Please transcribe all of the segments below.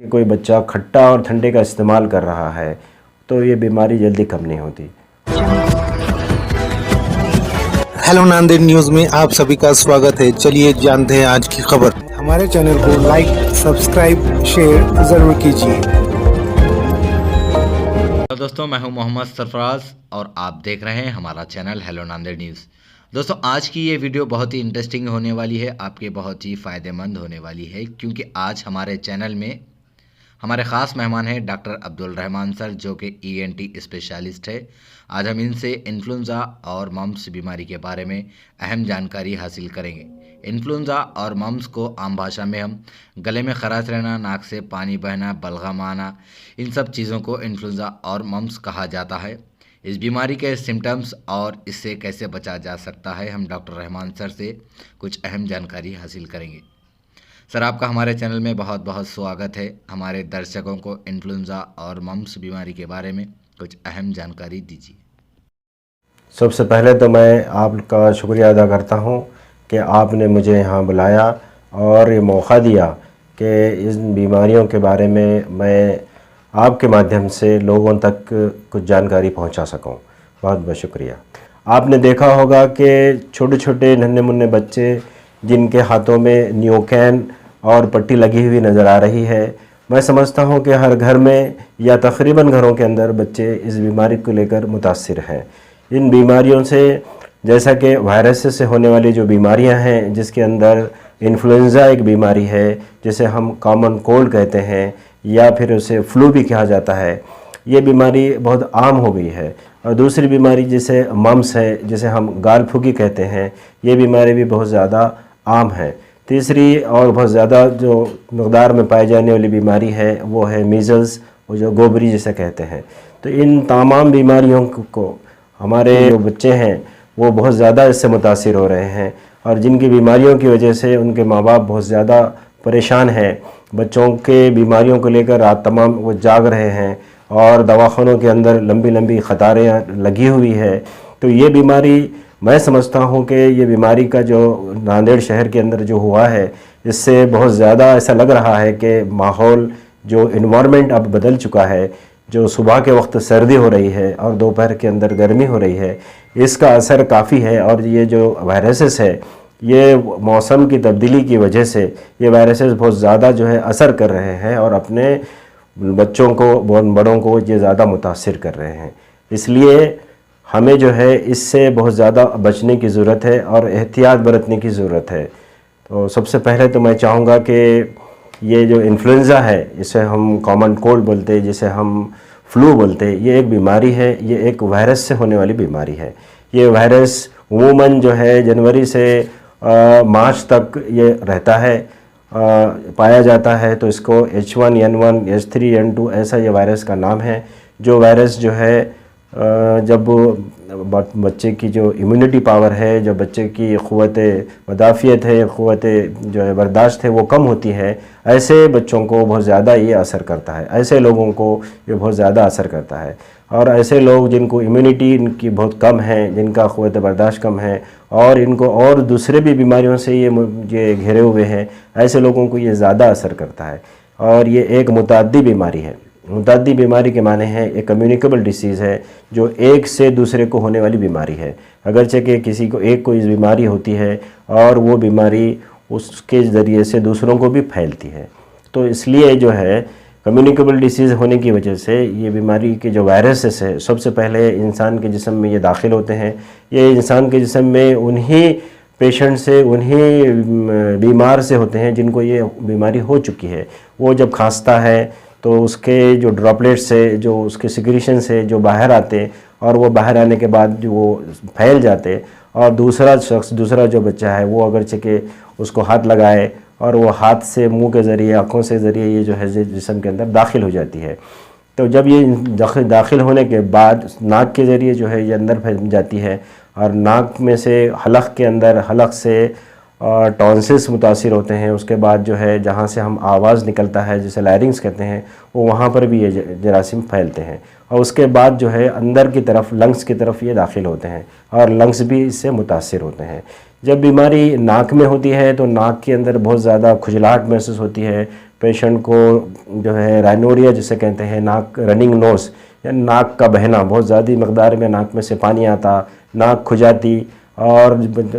कि कोई बच्चा खट्टा और ठंडे का इस्तेमाल कर रहा है तो ये बीमारी जल्दी कम नहीं होती। हेलो नांदेड़ न्यूज़ में आप सभी का स्वागत है। चलिए जानते हैं आज की खबर। हमारे चैनल को लाइक, सब्सक्राइब, शेयर ज़रूर कीजिए। दोस्तों, मैं हूं मोहम्मद सरफराज और आप देख रहे हैं हमारा चैनल हेलो नांदेड़ न्यूज़। दोस्तों, आज की ये वीडियो बहुत ही इंटरेस्टिंग होने वाली है, आपके बहुत ही फ़ायदेमंद होने वाली है, क्योंकि आज हमारे चैनल में हमारे ख़ास मेहमान हैं डॉक्टर अब्दुल रहमान सर, जो कि ENT स्पेशलिस्ट है। आज हम इनसे इन्फ्लुएंज़ा और मम्स बीमारी के बारे में अहम जानकारी हासिल करेंगे। इन्फ्लुएंज़ा और मम्स को आम भाषा में हम गले में खराश रहना, नाक से पानी बहना, बलगम आना, इन सब चीज़ों को इन्फ्लुएंज़ा और मम्स कहा जाता है। इस बीमारी के सिम्टम्स और इससे कैसे बचा जा सकता है, हम डॉक्टर रहमान सर से कुछ अहम जानकारी हासिल करेंगे। सर, आपका हमारे चैनल में बहुत बहुत स्वागत है। हमारे दर्शकों को इन्फ्लुएंज़ा और मम्स बीमारी के बारे में कुछ अहम जानकारी दीजिए। सबसे पहले तो मैं आपका शुक्रिया अदा करता हूँ कि आपने मुझे यहाँ बुलाया और ये मौका दिया कि इन बीमारियों के बारे में मैं आपके माध्यम से लोगों तक कुछ जानकारी पहुँचा सकूँ। बहुत बहुत शुक्रिया। आपने देखा होगा कि छोटे छोटे नन्हे मुन्ने बच्चे जिनके हाथों में न्यूकैन और पट्टी लगी हुई नज़र आ रही है, मैं समझता हूँ कि हर घर में या तकरीबन घरों के अंदर बच्चे इस बीमारी को लेकर मुतासिर हैं। इन बीमारियों से, जैसा कि वायरस से होने वाली जो बीमारियां हैं, जिसके अंदर इन्फ्लुएंज़ा एक बीमारी है जिसे हम कॉमन कोल्ड कहते हैं या फिर उसे फ्लू भी कहा जाता है, ये बीमारी बहुत आम हो गई है। और दूसरी बीमारी जिसे मम्स है, जिसे हम गाल फूकी कहते हैं, ये बीमारी भी बहुत ज़्यादा आम है। तीसरी और बहुत ज़्यादा जो मकदार में पाई जाने वाली बीमारी है वो है मीज़ल्स, वो जो गोबरी जिसे कहते हैं। तो इन तमाम बीमारियों को हमारे जो बच्चे हैं वो बहुत ज़्यादा इससे मुतासिर हो रहे हैं और जिनकी बीमारियों की वजह से उनके माँ बाप बहुत ज़्यादा परेशान हैं। बच्चों के बीमारियों को लेकर रात तमाम वो जाग रहे हैं और दवाखानों के अंदर लंबी लंबी कतारें लगी हुई है। तो ये बीमारी, मैं समझता हूँ कि ये बीमारी का जो नांदेड़ शहर के अंदर जो हुआ है, इससे बहुत ज़्यादा ऐसा लग रहा है कि माहौल, जो इन्वायरमेंट अब बदल चुका है, जो सुबह के वक्त सर्दी हो रही है और दोपहर के अंदर गर्मी हो रही है, इसका असर काफ़ी है। और ये जो वायरसेस है, ये मौसम की तब्दीली की वजह से ये वायरसेस बहुत ज़्यादा जो है असर कर रहे हैं और अपने बच्चों को, बहुत बड़ों को ये ज़्यादा मुतासिर कर रहे हैं। इसलिए हमें जो है इससे बहुत ज़्यादा बचने की ज़रूरत है और एहतियात बरतने की ज़रूरत है। तो सबसे पहले तो मैं चाहूँगा कि ये जो इन्फ्लुएंज़ा है, इसे हम कॉमन कोल्ड बोलते हैं, जिसे हम फ्लू बोलते हैं, ये एक बीमारी है। ये एक वायरस से होने वाली बीमारी है। ये वायरस उमूमन जो है जनवरी से मार्च तक ये रहता है, पाया जाता है। तो इसको H1N1, H3N2 ऐसा ये वायरस का नाम है। जो वायरस जो है जब बच्चे की जो इम्यूनिटी पावर है, जो बच्चे की क़ुव्वत मदाफ़ियत है, क़ुव्वत जो है बर्दाश्त है, वो कम होती है, ऐसे बच्चों को बहुत ज़्यादा ये असर करता है। ऐसे लोगों को ये बहुत ज़्यादा असर करता है। और ऐसे लोग जिनको इम्यूनिटी इनकी बहुत कम है, जिनका क़ुव्वत बर्दाश्त कम है और इनको और दूसरे भी बीमारियों से ये घिरे हुए हैं, ऐसे लोगों को ये ज़्यादा असर करता है। और ये एक मुतअद्दी बीमारी है। मुतअद्दी बीमारी के माने हैं एक कम्युनिकेबल डिसीज़ है, जो एक से दूसरे को होने वाली बीमारी है। अगरचे कि किसी को एक को इस बीमारी होती है और वो बीमारी उसके ज़रिए से दूसरों को भी फैलती है। तो इसलिए जो है कम्युनिकेबल डिसीज़ होने की वजह से ये बीमारी के जो वायरसेस है, सबसे पहले इंसान के जिस्म में ये दाखिल होते हैं। ये इंसान के जिस्म में उन्हीं पेशेंट से, उन्हीं बीमार से होते हैं जिनको ये बीमारी हो चुकी है। वो जब खांसता है तो उसके जो ड्रॉपलेट्स से, जो उसके सिक्रीशन से जो बाहर आते और वो बाहर आने के बाद जो वो फैल जाते और दूसरा शख्स, दूसरा जो बच्चा है, वो अगरचे के उसको हाथ लगाए और वो हाथ से, मुंह के ज़रिए, आँखों से ज़रिए ये जो है जिस्म के अंदर दाखिल हो जाती है। तो जब ये दाखिल होने के बाद नाक के ज़रिए जो है ये अंदर फैल जाती है और नाक में से हलक़ के अंदर, हलक़ से और टॉन्सिल्स मुतासिर होते हैं। उसके बाद जो है जहाँ से हम आवाज़ निकलता है जिसे लैरिंग्स कहते हैं, वो वहाँ पर भी ये जरासीम फैलते हैं। और उसके बाद जो है अंदर की तरफ लंग्स की तरफ ये दाखिल होते हैं और लंग्स भी इससे मुतासिर होते हैं। जब बीमारी नाक में होती है तो नाक के अंदर बहुत ज़्यादा खुजलाहट महसूस होती है। पेशेंट को जो है राइनोरिया जिसे कहते हैं, नाक रनिंग नोज़ या नाक का बहना, बहुत ज़्यादा मकदार में नाक में से पानी आता, नाक खुजाती और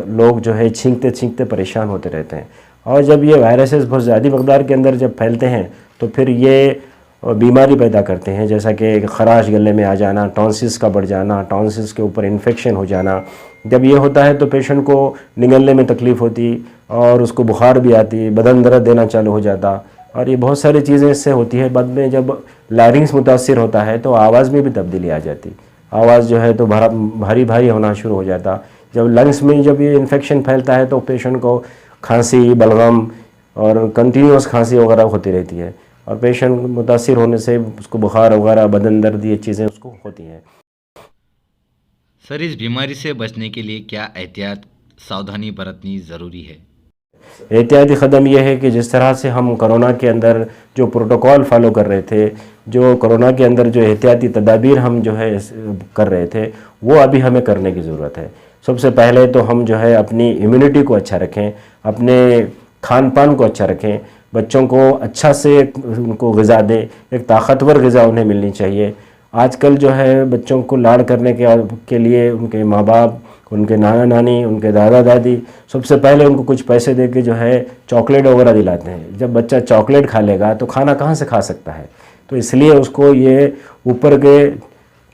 लोग जो है छींकते छींकते परेशान होते रहते हैं। और जब ये वायरसेस बहुत ज़्यादा मकदार के अंदर जब फैलते हैं तो फिर ये बीमारी पैदा करते हैं, जैसा कि खराश गले में आ जाना, टॉन्सिल्स का बढ़ जाना, टॉन्सिल्स के ऊपर इन्फेक्शन हो जाना। जब ये होता है तो पेशेंट को निगलने में तकलीफ़ होती और उसको बुखार भी आती, बदन दर्द देना चालू हो जाता और ये बहुत सारी चीज़ें इससे होती है। बाद में जब लैरिंग्स मुतासिर होता है तो आवाज़ में भी तब्दीली आ जाती, आवाज़ जो है तो भारी भारी होना शुरू हो जाता। जब लंग्स में जब ये इन्फेक्शन फैलता है तो पेशेंट को खांसी, बलगम और कंटिन्यूस खांसी वगैरह होती रहती है और पेशेंट मुतासिर होने से उसको बुखार वगैरह, बदन दर्द, ये चीज़ें उसको होती हैं। सर, इस बीमारी से बचने के लिए क्या एहतियात सावधानी बरतनी ज़रूरी है? एहतियाती क़दम यह है कि जिस तरह से हम कोरोना के अंदर जो प्रोटोकॉल फॉलो कर रहे थे, जो कोरोना के अंदर जो एहतियाती तदाबीर हम जो है कर रहे थे, वो अभी हमें करने की ज़रूरत है। सबसे पहले तो हम जो है अपनी इम्यूनिटी को अच्छा रखें, अपने खान पान को अच्छा रखें, बच्चों को अच्छा से उनको ग़िज़ा दें, एक ताकतवर ग़िज़ा उन्हें मिलनी चाहिए। आजकल जो है बच्चों को लाड़ करने के लिए उनके माँ बाप, उनके नाना नानी, उनके दादा दादी सबसे पहले उनको कुछ पैसे दे के जो है चॉकलेट वगैरह दिलाते हैं। जब बच्चा चॉकलेट खा लेगा तो खाना कहाँ से खा सकता है? तो इसलिए उसको ये ऊपर के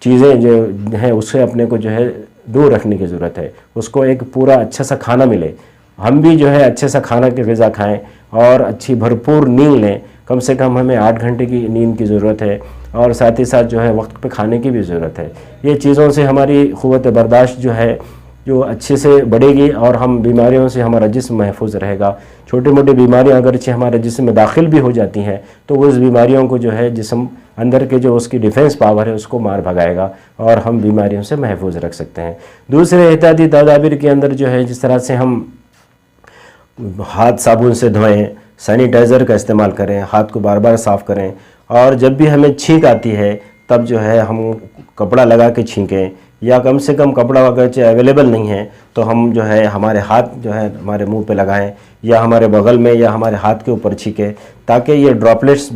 चीज़ें जो हैं उससे अपने को जो है दूर रखने की ज़रूरत है। उसको एक पूरा अच्छा सा खाना मिले, हम भी जो है अच्छे सा खाना की ग़िज़ा खाएं और अच्छी भरपूर नींद लें। कम से कम हमें 8 घंटे की नींद की ज़रूरत है और साथ ही साथ जो है वक्त पे खाने की भी ज़रूरत है। ये चीज़ों से हमारी क़ुव्वत बर्दाश्त जो है जो अच्छे से बढ़ेगी और हम बीमारियों से हमारा जिस्म महफूज रहेगा। छोटी मोटी बीमारियां अगरचे हमारे जिस्म में दाखिल भी हो जाती हैं तो उस बीमारियों को जो है जिस्म अंदर के जो उसकी डिफेंस पावर है उसको मार भगाएगा और हम बीमारियों से महफूज रख सकते हैं। दूसरे एहतियाती तदाबीर के अंदर जो है जिस तरह से हम हाथ साबुन से धोएं, सैनिटाइज़र का इस्तेमाल करें, हाथ को बार बार साफ़ करें और जब भी हमें छींक आती है तब जो है हम कपड़ा लगा के छींकें या कम से कम कपड़ा अगर अवेलेबल नहीं है तो हम जो है हमारे हाथ जो है हमारे मुंह पे लगाएं या हमारे बगल में या हमारे हाथ के ऊपर छींकें ताकि ये ड्रॉपलेट्स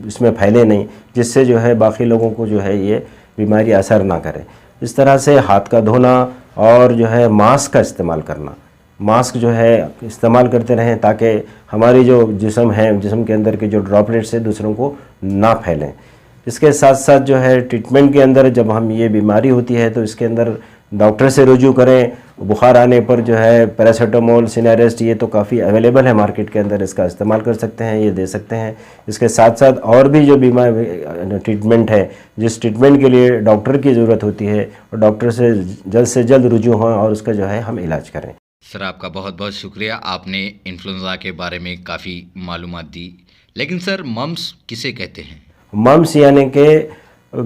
इसमें फैले नहीं, जिससे जो है बाकी लोगों को जो है ये बीमारी असर ना करे। इस तरह से हाथ का धोना और जो है मास्क का इस्तेमाल करना, मास्क जो है इस्तेमाल करते रहें ताकि हमारी जो जिस्म है, जिस्म के अंदर के जो ड्रॉपलेट्स है दूसरों को ना फैलें। इसके साथ साथ जो है ट्रीटमेंट के अंदर जब हम ये बीमारी होती है तो इसके अंदर डॉक्टर से रुजू करें। बुखार आने पर जो है पैरासीटामोल, सिनारेस्ट, ये तो काफ़ी अवेलेबल है मार्केट के अंदर, इसका इस्तेमाल कर सकते हैं, ये दे सकते हैं। इसके साथ साथ और भी जो बीमारी ट्रीटमेंट है, जिस ट्रीटमेंट के लिए डॉक्टर की ज़रूरत होती है और डॉक्टर से जल्द रुजू हों और उसका जो है हम इलाज करें। सर, आपका बहुत बहुत शुक्रिया, आपने इन्फ्लुएंजा के बारे में काफ़ी मालूमात दी। लेकिन सर, मम्स किसे कहते हैं? मम्स यानी कि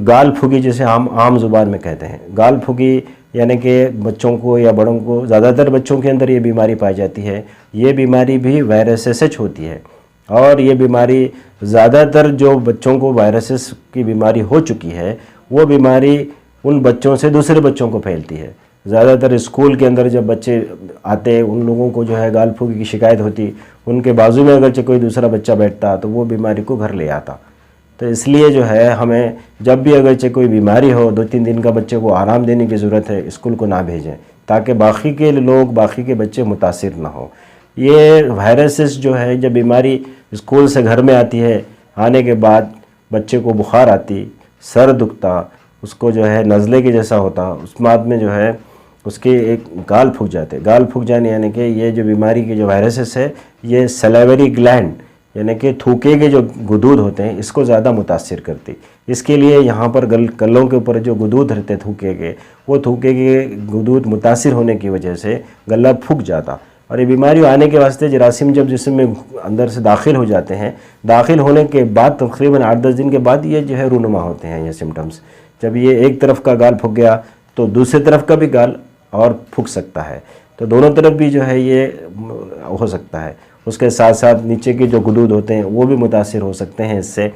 गाल फुगी, जिसे हम आम ज़ुबान में कहते हैं। गाल फुगी यानी कि बच्चों को या बड़ों को, ज़्यादातर बच्चों के अंदर ये बीमारी पाई जाती है। ये बीमारी भी वायरसेस से होती है और ये बीमारी ज़्यादातर जो बच्चों को वायरसेस की बीमारी हो चुकी है वो बीमारी उन बच्चों से दूसरे बच्चों को फैलती है। ज़्यादातर स्कूल के अंदर जब बच्चे आते उन लोगों को जो है गाल फुगी की शिकायत होती, उनके बाजू में अगर कोई दूसरा बच्चा बैठता तो वो बीमारी को घर ले आता। तो इसलिए जो है हमें जब भी अगर कोई बीमारी हो 2-3 दिन का बच्चे को आराम देने की ज़रूरत है, स्कूल को ना भेजें ताकि बाकी के लोग, बाकी के बच्चे मुतासिर ना हो। ये वायरसेस जो है जब बीमारी स्कूल से घर में आती है, आने के बाद बच्चे को बुखार आती, सर दुखता, उसको जो है नज़ले के जैसा होता, उस बाद में जो है उसके एक गाल फूक जाते। गाल फूक जाने यानी कि ये जो बीमारी के जो वायरसेस है ये सलाइवरी ग्लैंड यानी कि थूके के जो गुदूद होते हैं इसको ज़्यादा मुतासिर करती। इसके लिए यहाँ पर गलों के ऊपर जो गुदूद रहते थूके के, वो थूके के गुदूद मुतासिर होने की वजह से गला फूक जाता। और ये बीमारी आने के वास्ते जरासीम जब जिस्म में अंदर से दाखिल हो जाते हैं, दाखिल होने के बाद तकरीबन 8-10 दिन के बाद ये जो है रूनुमा होते हैं ये सिम्टम्स। जब ये एक तरफ का गाल फूक गया तो दूसरी तरफ का भी गाल और फूक सकता है। तो दोनों तरफ भी जो है ये हो सकता है। उसके साथ साथ नीचे के जो गुदूद होते हैं वो भी मुतासिर हो सकते हैं इससे।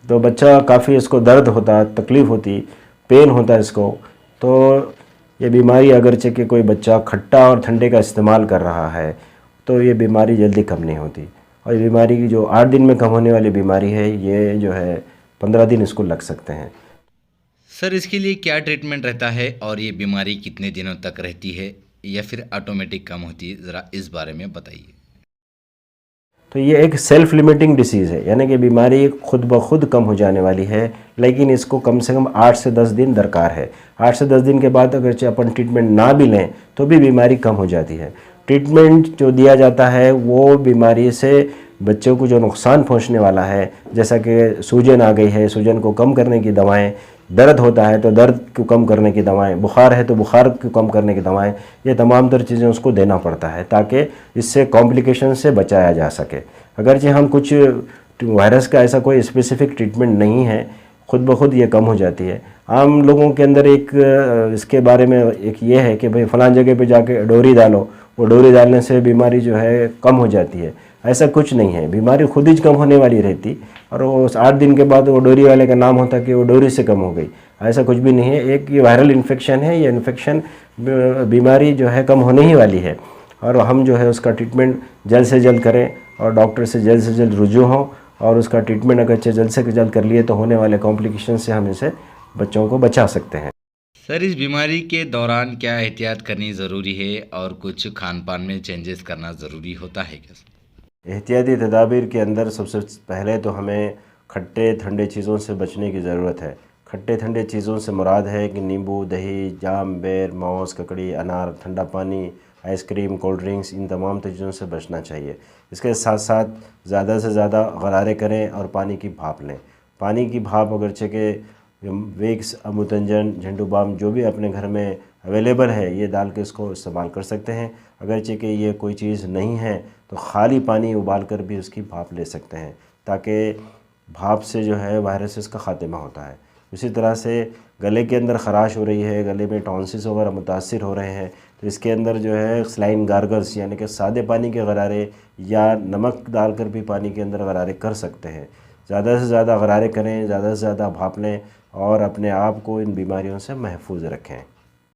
तो बच्चा काफ़ी इसको दर्द होता, तकलीफ़ होती, पेन होता है इसको। तो ये बीमारी अगरचे कि कोई बच्चा खट्टा और ठंडे का इस्तेमाल कर रहा है तो ये बीमारी जल्दी कम नहीं होती। और ये बीमारी की जो 8 दिन में कम होने वाली बीमारी है, ये जो है 15 दिन इसको लग सकते हैं। सर इसके लिए क्या ट्रीटमेंट रहता है और ये बीमारी कितने दिनों तक रहती है या फिर ऑटोमेटिक कम होती है, ज़रा इस बारे में बताइए। तो ये एक सेल्फ लिमिटिंग डिसीज़ है, यानी कि बीमारी खुद ब खुद कम हो जाने वाली है, लेकिन इसको कम से कम 8 से 10 दिन दरकार है। 8 से 10 दिन के बाद अगर अपन ट्रीटमेंट ना भी लें तो भी बीमारी कम हो जाती है। ट्रीटमेंट जो दिया जाता है वो बीमारी से बच्चों को जो नुकसान पहुंचने वाला है, जैसा कि सूजन आ गई है, सूजन को कम करने की दवाएं, दर्द होता है तो दर्द को कम करने की दवाएं, बुखार है तो बुखार को कम करने की दवाएं, ये तमाम तर चीज़ें उसको देना पड़ता है ताकि इससे कॉम्प्लिकेशन से बचाया जा सके। अगरचे हम कुछ वायरस का ऐसा कोई स्पेसिफिक ट्रीटमेंट नहीं है, खुद ब खुद ये कम हो जाती है। आम लोगों के अंदर एक इसके बारे में एक ये है कि भाई फ़लाँ जगह पे जाके डोरी डालो, वो डोरी डालने से बीमारी जो है कम हो जाती है। ऐसा कुछ नहीं है, बीमारी खुद ही कम होने वाली रहती और वो 8 दिन के बाद वो डोरी वाले का नाम होता कि वो डोरी से कम हो गई, ऐसा कुछ भी नहीं है। एक ये वायरल इन्फेक्शन है, ये इन्फेक्शन बीमारी जो है कम होने ही वाली है और हम जो है उसका ट्रीटमेंट जल्द से जल्द करें और डॉक्टर से जल्द रुजू हों और उसका ट्रीटमेंट अगर जल्द से जल्द कर लिए तो होने वाले कॉम्प्लिकेशन से हम इसे बच्चों को बचा सकते हैं। सर इस बीमारी के दौरान क्या एहतियात करनी ज़रूरी है और कुछ खान पान में चेंजेस करना ज़रूरी होता है क्या? एहतियाती तदाबीर के अंदर सबसे पहले तो हमें खट्टे ठंडे चीज़ों से बचने की ज़रूरत है। खट्टे ठंडे चीज़ों से मुराद है कि नींबू, दही, जाम, बेर, मौज, ककड़ी, अनार, ठंडा पानी, आइसक्रीम, कोल्ड ड्रिंक्स, इन तमाम चीज़ों से बचना चाहिए। इसके साथ साथ ज़्यादा से ज़्यादा गरारे करें और पानी की भाप लें। पानी की भाप अगरचे के विक्स, अमूतंजन, झंडू बाम जो भी अपने घर में अवेलेबल है ये डाल के इसको इस्तेमाल कर सकते हैं। अगरचे कि ये कोई चीज़ नहीं है तो खाली पानी उबाल कर भी उसकी भाप ले सकते हैं ताकि भाप से जो है वायरसेस का ख़ात्मा होता है। इसी तरह से गले के अंदर ख़राश हो रही है, गले में टॉन्सिस वगैरह मुतासिर हो रहे हैं तो इसके अंदर जो है सलाइन गार्गल्स यानी कि सादे पानी के गरारे या नमक डालकर भी पानी के अंदर गरारे कर सकते हैं। ज़्यादा से ज़्यादा गरारे करें, ज़्यादा से ज़्यादा भाप लें और अपने आप को इन बीमारियों से महफूज रखें।